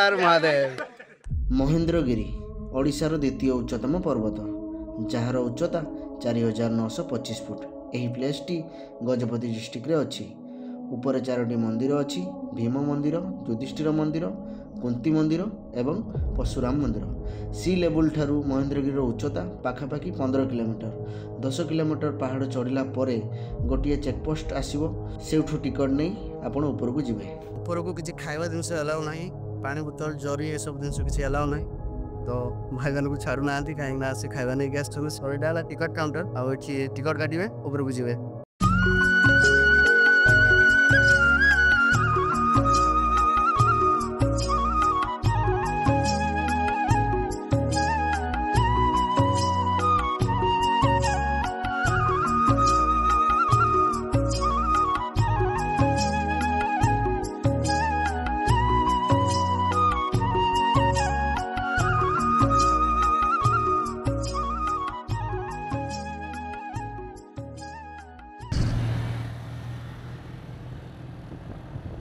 हर महादेव। महेंद्रगिरी ओडिशार द्वितीय उच्चतम पर्वत जार उच्चता 4925 फुट। यही प्लेसटी गजपति डिस्ट्रिक्ट रे अच्छी। ऊपर 4टी मंदिर अच्छी, भीम मंदिर, युधिष्ठिर मंदिर, कुंती मंदिर एवं परशुराम मंदिर। सी लेवल ठारू महेंद्रगिरी उच्चता पाखापाखि 15 किलोमीटर। 10 किलोमीटर पहाड़ चढ़ला परे गोटे चेकपोस्ट आसीबो, सेठू टिकट नहीं आपण ऊपर को जिवे। ऊपर को किसी खाइबा जिनस अलाउ नहीं, पानी बोतल जरी ए सब जिनस किसी अलाउ नहीं, तो भाई मान को छाड़ू ना कहीं से खाइबा नहीं गैस सरीटा टिकट काउंटर आ टिकट काटे ऊपर को जी।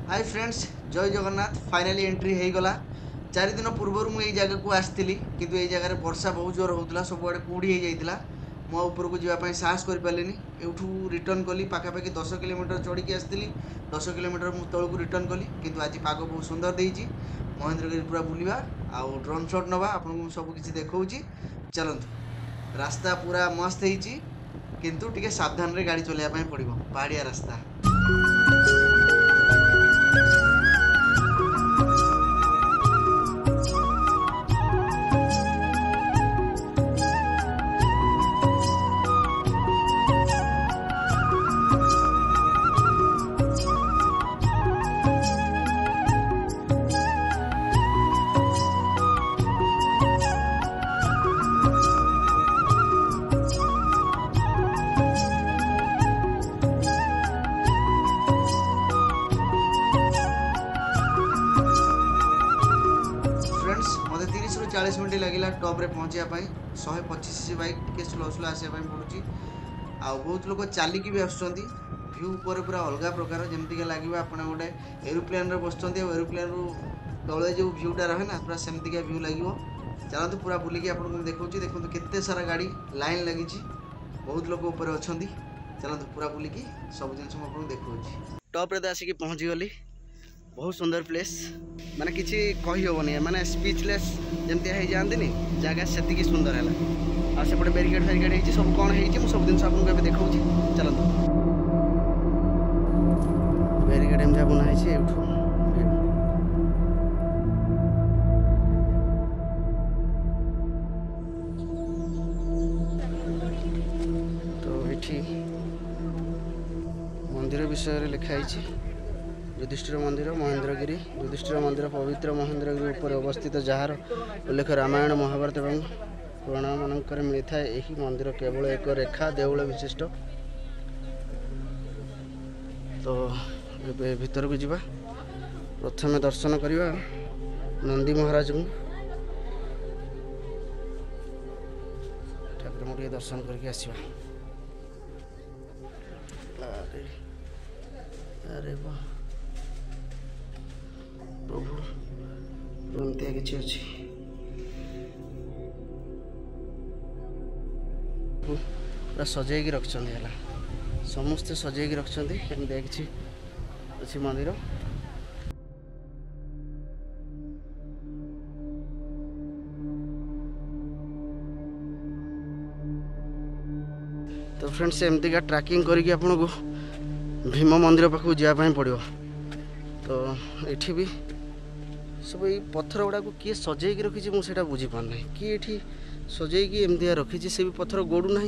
हाय फ्रेंड्स, जय जगन्नाथ। फाइनाली एंट्री हो गला। 4 दिन पूर्व मुझे जगह को आसती किंतु ये जगह वर्षा बहुत जोर होता, सबुआड़े कूड़ी हो जाता। मो ऊपर को जावाई साहस कर पारे। एठू रिटर्न कली पाखापाखि 10 किलोमीटर चढ़ी की आसती। 10 किलोमीटर मुझे तौक रिटर्न कली किंतु आज पाग बहुत सुंदर देती। महेंद्रगिरी पूरा बुलवा आउ ड्रोन शॉट नवा आपको सब किसी देखा। चलतु, रास्ता पूरा मस्त होती किंतु टिके सावधान रे गाड़ी चलाइबा पड़ो। पहाड़िया रास्ता। मत 30 ରୁ 40 मिनट लगे टॉप रे पहुँचापी। 125cc बाइक टे स्लो स्लो आसापी पड़ुची। आ बहुत लोग चलिकी भी आसुँच। भ्यू पर पूरा अलग प्रकार जमीक लगे आप गोटे एरोप्लेन बसुँच। एरोप्लेन रु तले जो भ्यूटा रहे ना पूरा सेमतिका भ्यू लगे। चलते पूरा बुलिकी आपको देखा। देखो केते सारा गाड़ी लाइन लगी, बहुत लोग ऊपर अच्छा। चलते पूरा बुलिकी सब जिन आपको देखा। टॉप रे तो आसिक पहुँची गली। बहुत सुंदर प्लेस, माने किसी कही हेनी, माने स्पीचलेस जमती हो जाती जगह से सुंदर है। आ सेपटे बैरिकेड फेरिकेड हो सब कौन हो सब जिन आपको देखा। चलते बैरिकेड एमती बनाई तो ये मंदिर विषय लिखाई। युधिष्ठिर मंदिर महेंद्रगिरी। युधिष्ठिर मंदिर पवित्र महेंद्रगिरी ऊपर अवस्थित, जार उल्लेख रामायण महाभारत एवं पुराण मानक मिलता है। यही मंदिर केवल एक रेखा देउल विशिष्ट। तो ये भीतर को जीवा, प्रथम दर्शन करवा नंदी महाराज को। ठाकुर मुझे दर्शन करके आसवा। अरे वाह प्रभु, एमती किसी अच्छी पूरा सजाई रखते है, समस्ते सजाई रखते। किसी अच्छी मंदिर। तो फ्रेंड्स एमती का ट्रैकिंग करके आपन को भीम मंदिर पाखु जावाई पड़ो। तो ये भी सब ये पत्थर गुड़ा को किए सजाई रखी मुझे बुझीपारना किए ये सजाई एमती रखी। से भी पत्थर गोड़ू ना,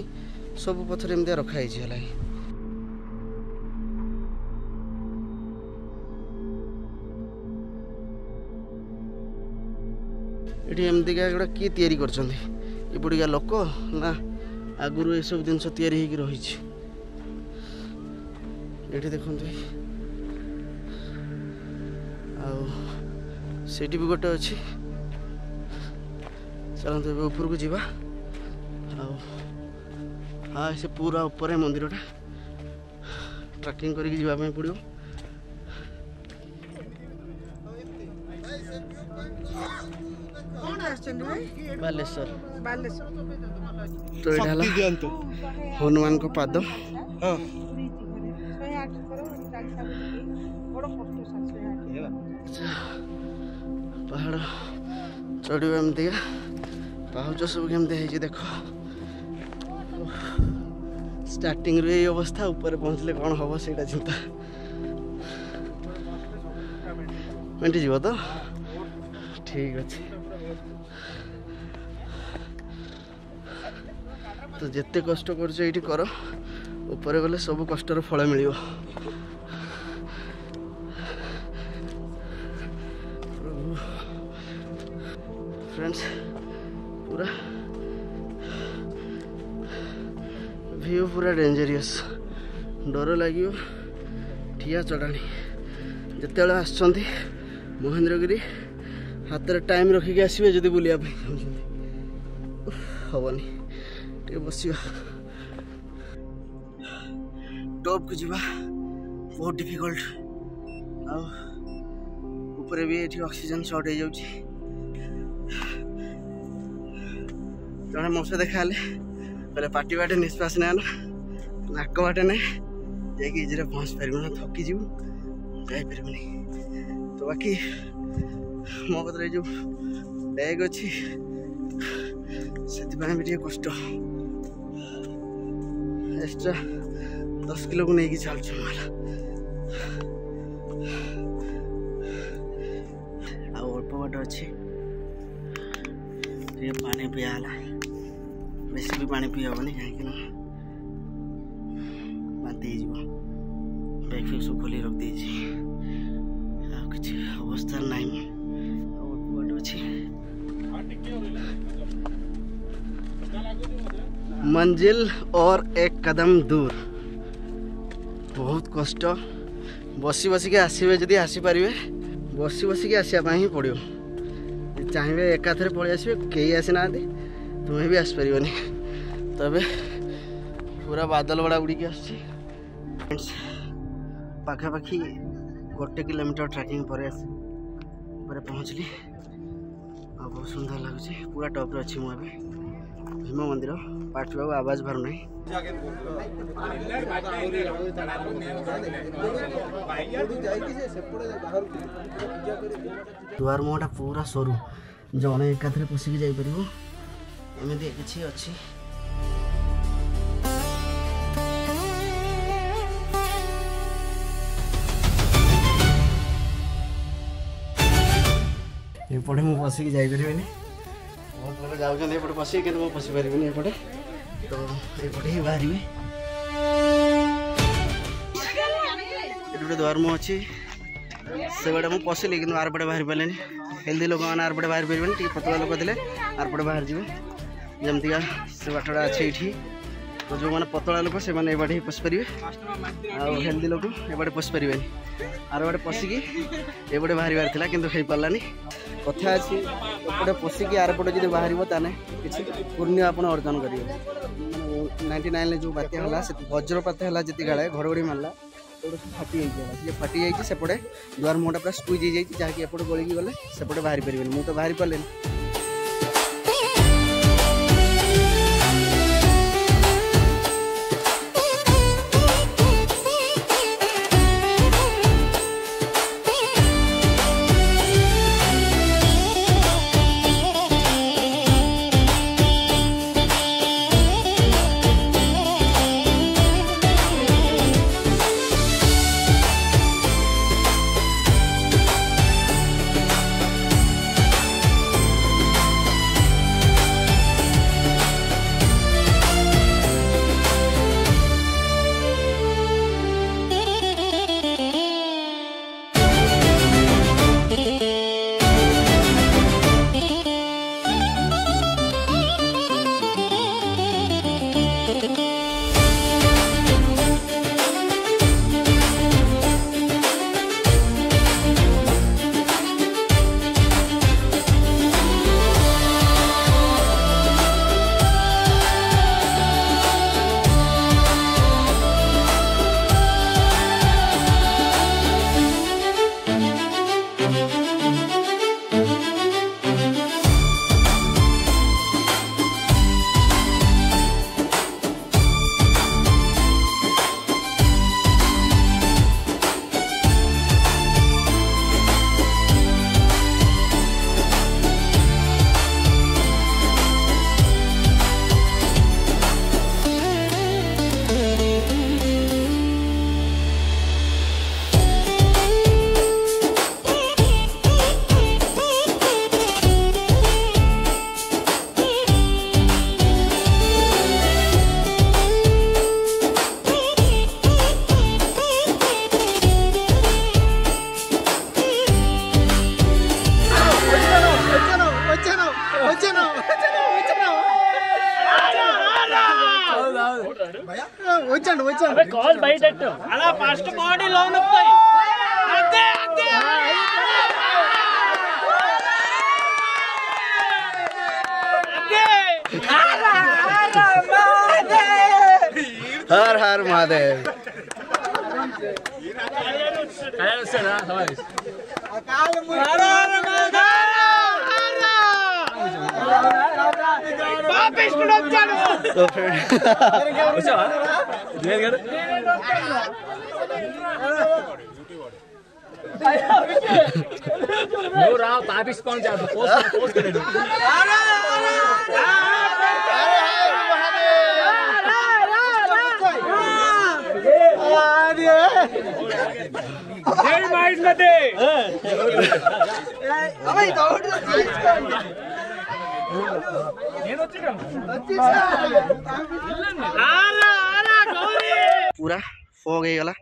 सब पत्थर एमती रखाई है। ये एमती गुड़ा किए तैयारी करपड़िया लोक ना आगुरी ये सब जिनस तैयारी रही। ये देखते आठी भी गोटे अच्छी। चलते ऊपर को जीवा। हाँ से पूरा ऊपर मंदिरटा ट्रैकिंग करके जावाई पड़ो। बालेश्वर बालेश्वर तो ये ढाला हनुमान को पाद हाँ पहाड़ चढ़ा एमती पाहुच सब केमती देख स्टार्टिंग रे ये अवस्था ऊपर पहुँचले कौन हम से चिंता मेटी जीव तो ठीक अच्छे तो जिते कष्ट कर ऊपर गले सब कष्टर फल मिल फ्रेंड्स पूरा व्यू पूरा डेंजरियस डर लगे ठिया चढ़ाणी जिते आसुँच महेंद्रगिरी हाथ में टाइम रखिक आसवे जदि बुलिया हेनी टे बस टॉप को जीवा बहुत डिफिकल्ट ऊपर भी ये ऑक्सीजन शॉर्ट हो जाऊँ जड़े मो से देखा बोले पार्टी बाटे निश्वास ना नाक बाटे ना जाइए पहुँच पार ना थकी जीव जापर तो बाकी मो कतरे जो बैग अच्छी से भी कष्ट एक्स्ट्रा 10 किलो को नहीं चलु अल्प बाट अच्छी पानी पियाला बेसी भी पानी पी हेनी कहीं बांति बैग फैग सब खोल रख किसी अवस्था ना अच्छी मंजिल और एक कदम दूर बहुत कष्ट बसी बसिक आसवे जदि आसीपर बसी बसिक आसवाप ही पड़ो चाहिए एकाथरे पलि आसवे कई आसीना तुम्हें भी आसपर तबे पूरा बादल बड़ा उड़ी आस पाखापाखि 1 किलोमीटर ट्रैकिंग पर पहुँचली बहुत सुंदर लगुच पूरा टॉप अच्छी मुझे भीम मंदिर पार्ट बाबू आवाज बाहर ना दुआर मुहटा पूरा सरू जड़े एकाथरे पशिकी जापर एमती किसी अच्छी एपटे मुझे पशिकी जापर बहुत लोग जाऊँ पशिक मुझे पशि पारि एपटे तो एपटे ही बाहर गोटे द्वार मुँह अच्छी से बाटे मुझे पशिली कि आरपटे बाहर पारे हेल्दी लोक मैंने आरपटे बाहर पारे पतला लोक थे आरपटे बाहर जाए जमतीका से बाटटा अच्छे ये तो जो मैंने पतला लोक से मैंने ये पशि पारे हेल्दी लोक ये पशि पारे आर बाटे पशिकी एपटे बाहर था कि हो पारानी कथा अच्छी एपटे पशिकी आरपटे जो बाहर ताने किसी पुण्य आप अर्जन करेंगे 99 जो बात्या है वज्रपात है जी गाड़े घड़घड़ी मारला फाटी फाटी सेपटे द्वार मुहटा पूरा स्क्वीज हो जाए जहाँकि एपटे गलिकी गले सेपटे बाहर पारे मुझे तो बाहर पारे अबे कॉल भाई डट्टो अला फास्ट बॉडी लोन अप भाई आते आते हर हर महादेव तो वापिस कौन जाता पोस्ट करे जय माइस मध्ये अबे दौड़ पूरा फॉग हो गला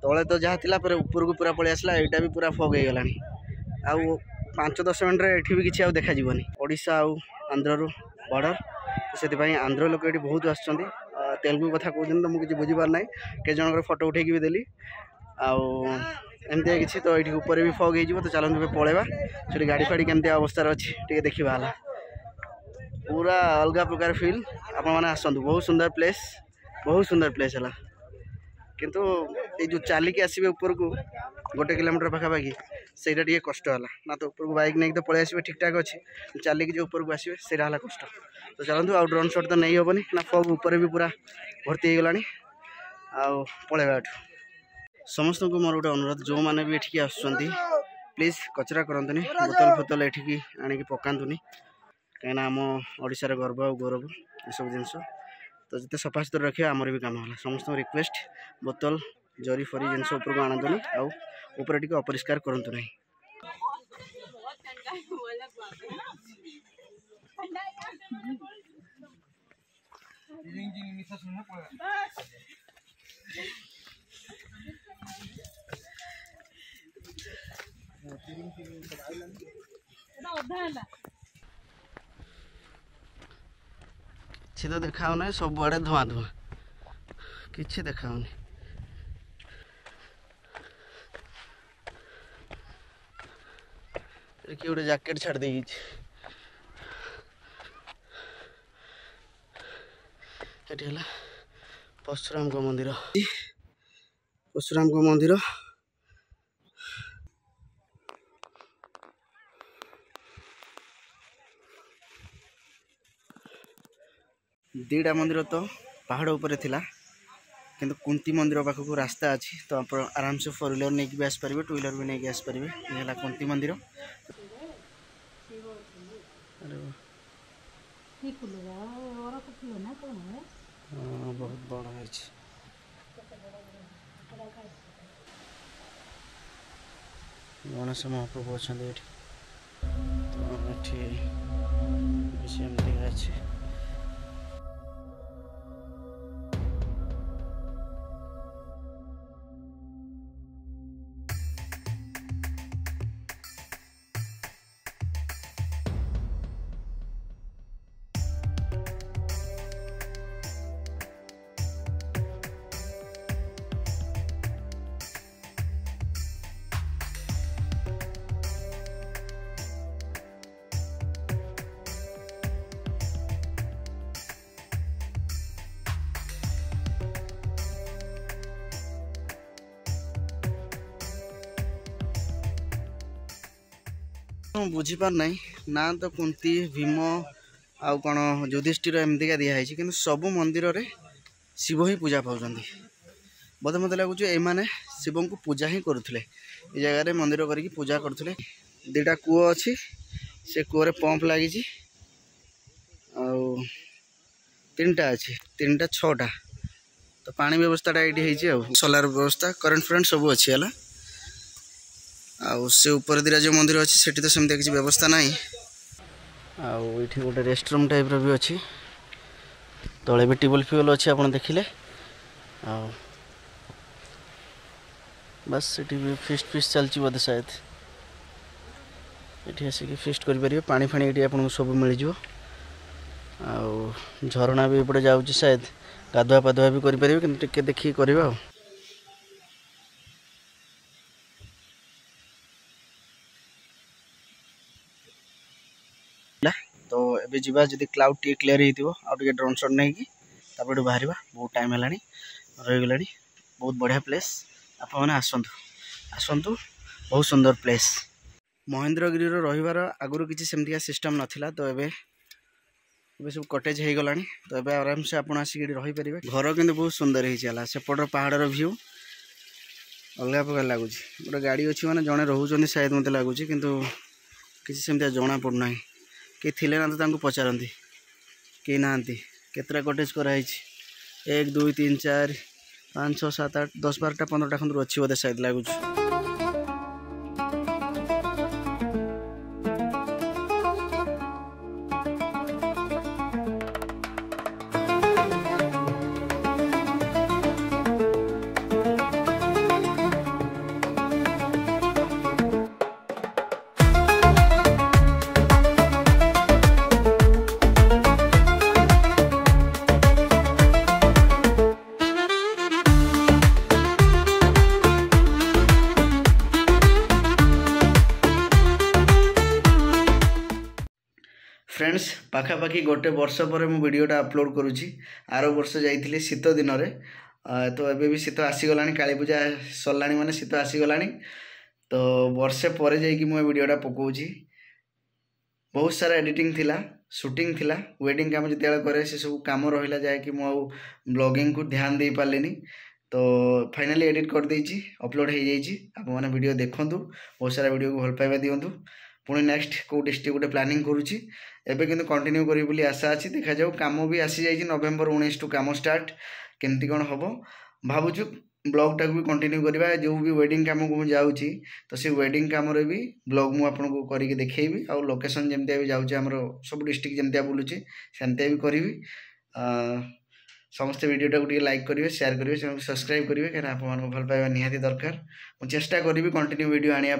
तले तो जहाँ थिला पर ऊपर को पूरा पलि आसला एटा भी पूरा फॉग हो गलानी आउ 5-10 मिनट रे एठी भी किछि आ देखा जीवनी ओडिशा आउ आंध्र रु बॉर्डर से आंध्र लोक ये बहुत आसुँच तेलुगु कथा कहते तो मुझे बुझीपार ना के जनकर फोटो उठेकी भी देली आमती किसी तो ये ऊपर भी फग हो तो चलते पलैबा से गाड़ी फाड़ी केमती अवस्था अच्छी टे देखा है पूरा अलग प्रकार फिल आपण आसतु बहुत सुंदर प्लेस है किंतु ये जो चलिकी आसबे ऊपर को 1 किलोमीटर पाखापाखि सेटा टे कष्ट है ना तो ऊपर को बाइक नहीं तो पलि आसबे ठीक ठाक अच्छे चलिकी जो ऊपर को आसबे से कष्ट तो चलते आउ ड्रोन शॉट तो नहीं हेनी ना फग ऊपर भी पूरा भर्ती हो गलानी आउ पलैबा समस्त को मोर गोटे अनुरोध जो मैंने भी ये आसुँच प्लीज कचरा करतुनि बोतल फोतल ये आणिक पकातुनि कहीं आम ओडिशार गर्व और गौरव ये सब जिनस तो जिते सफा सुतरा रखिए आमर भी काम है समस्त रिक्वेस्ट बोतल जरी फरी जिनस ऊपर को आनतुनि आउ ऊपर टी अपरिष्कार करतु नहीं किसी तो देखा ना सब आड़े धुआं धुआं किसी देखा किए गोटे जैकेट छाड़ दे परशुराम को मंदिर दीटा मंदिर तो पहाड़ ऊपर थिला किंतु कुंती मंदिर पाखक रास्ता अच्छी तो आप आराम से 4 व्हीलर नहीं भी आसपारे 2 व्हीलर भी नहीं आसपारे ये कुंती मंदिर बहुत बड़ा है गणेश महाप्रभु अच्छा तो ये अच्छे बुझीपार ना ना तो कुंती भीम आउ कौन युधिष्ठिर एमतीका दिखाई कि सब मंदिर रे शिव ही पूजा पाँच बोधे मत लगुच ये शिव को पूजा ही करुले ये जगह मंदिर करके पूजा करुले 2टा कूଅ अच्छी से कूअरे पंप लगी 3टा अच्छी 3टा 6टा तो पानी व्यवस्थाटा ये सोलार व्यवस्था करेन्ट फ्रेंट सब अच्छी है से ऊपर दिरा जो मंदिर अच्छी सेठी तो सेमती किसी व्यवस्था नहीं आठी गोटे रेस्टरूम टाइप भी अच्छी तले भी टेबल फ्यूल अच्छी आप देखिले बस सेठी भी फिस्ट चलती बोधे शायद ये आसिक फिस्ट करें पानी फाणी ये आपको सब मिल झरना भी एपटे जाऊँगी शायद गाधुआ पाधुआ भी करें कि टिके देखिए करवा। तो एबे जीवा जदि क्लाउड टी क्लियर हो आगे ड्रोन शॉट नहीं कि बाहर बहुत टाइम है रहीगला। बहुत बढ़िया प्लेस आपने आसतु बहुत सुंदर प्लेस। महेंद्रगिरी रहीबार आगुरी किसी सेमतिका सिस्टम नाथिला तो एबे सब कटेज हो गला। तो एबे आराम से आप आसिक रही पारे। घर किंतु बहुत सुंदर होगा सेपटर पहाड़ व्यू अलग प्रकार लगुच। गोटे गाड़ी अच्छी मैंने जड़े रोचे शायद मत लगुच किंतु किसी सेमतिया जना पड़ना कि थिले ना तो पचारती कहीं ना केतरा कटेज कराई 1 2 3 4 5 6 7 8 10 12टा 15टा खंड अच्छी बोधे शायद लगुच। फ्रेंड्स पाखापाखि गोटे वर्ष पर मु वीडियोटा अपलोड करुँची। आर वर्ष जाइए शीत दिन में तो एबे भी शीत आसीगला काली पूजा सरला माने शीत आसीगला। तो वर्षे पर जाइए मुझे वीडियोटा पकाऊँची। बहुत सारा एडिटिंग थिला शूटिंग थिला वेडिंग काम जिते करे से सब कम रहा जाए कि मुझे ब्लॉगिंग को ध्यान दे पारे। तो फाइनली एडिट कर देइची अपलोड हो जाइए। आप मैंने वीडियो देखूँ बहुत सारा वीडियो को भल पाइबा दिंतु। पुणी नेक्स्ट कौ डिस्ट्रिक्ट गोटे प्लानिंग करुँची एबे किंतु कंटिन्यू करी बोली आशा अच्छी। देखा जाऊ काम भी आसी जाइए नवेम्बर 19 टू काम स्टार्ट केमती कौन हम भावुँ ब्लॉग टाक भी कंटिन्यू करवा। जो भी वेडिंग काम को जाऊँगी तो से वेडिंग काम भी ब्लॉग मुझे आपको करके देखी आउ लोकेशन जमती भी जाऊँचे आम सब डिस्ट्रिक्ट जमती बुलूचे सेमती भी करी। समस्त वीडियो टाक लाइक करेंगे शेयर करेंगे सब्सक्राइब करेंगे कहीं आप भल पाइबा निहाती दरकार। मुझे चेष्टा करी कंटिन्यू वीडियो आने।